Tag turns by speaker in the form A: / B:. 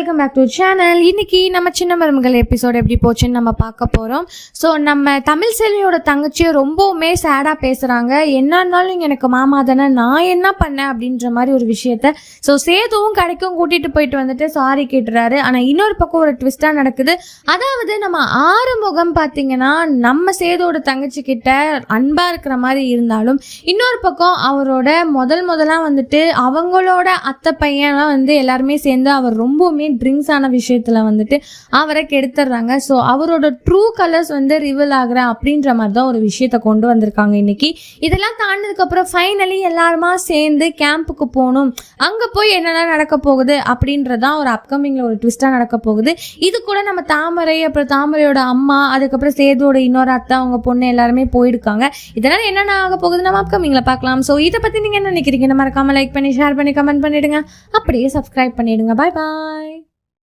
A: Welcome back to channel. இன்னைக்கு நம்ம சின்ன மருமகள் எபிசோட் எப்படி போச்சுன்னு நம்ம பார்க்க போகிறோம். ஸோ நம்ம தமிழ் செல்வியோட தங்கச்சியை ரொம்பவுமே சேடாக பேசுகிறாங்க. என்னன்னாலும் நீங்கள் எனக்கு மாமா தானே, நான் என்ன பண்ணேன் அப்படின்ற மாதிரி ஒரு விஷயத்த சேதுவும் கடைக்கும் கூட்டிகிட்டு போயிட்டு வந்துட்டு சாரி கேட்டுறாரு. ஆனால் இன்னொரு பக்கம் ஒரு ட்விஸ்டாக நடக்குது. அதாவது நம்ம ஆறுமுகம் பார்த்தீங்கன்னா நம்ம சேதுவோட தங்கச்சி கிட்ட அன்பாக இருக்கிற மாதிரி இருந்தாலும் இன்னொரு பக்கம் அவரோட முதலாம் வந்துட்டு அவங்களோட அத்தை பையன்லாம் வந்து எல்லாருமே சேர்ந்து அவர் ரொம்பவுமே ட்ரிங்க்ஸ் ஆன விஷயத்துல வந்துட்டு அவரை கெடுத்துடுறாங்க. ஸோ அவரோட ட்ரூ கலர்ஸ் வந்து ரிவீல் ஆகுற அப்படின்ற மாதிரி தான் ஒரு விஷயத்த கொண்டு வந்திருக்காங்க இன்னைக்கு. இதெல்லாம் தாண்டினதுக்கு அப்புறம் ஃபைனலி எல்லாருமா சேர்ந்து கேம்புக்கு போகணும். அங்க போய் என்னெல்லாம் நடக்க போகுது அப்படின்றதான் ஒரு அப்கமிங்ல ஒரு ட்விஸ்டா நடக்க போகுது. இது கூட நம்ம தாமரை, அப்புறம் தாமரையோட அம்மா, அதுக்கப்புறம் சேதுவோட இன்னொரு அத்தை, அவங்க பொண்ணு எல்லாருமே போயிருக்காங்க. இதனால என்னென்ன ஆக போகுது நம்ம அப்கமிங்ல பார்க்கலாம். ஸோ இதை பத்தி நீங்க என்ன நினைக்கிறீங்க? மறக்காம லைக் பண்ணி, ஷேர் பண்ணி, கமெண்ட் பண்ணிடுங்க. அப்படியே சப்ஸ்கிரைப் பண்ணிடுங்க. பாய் பாய்.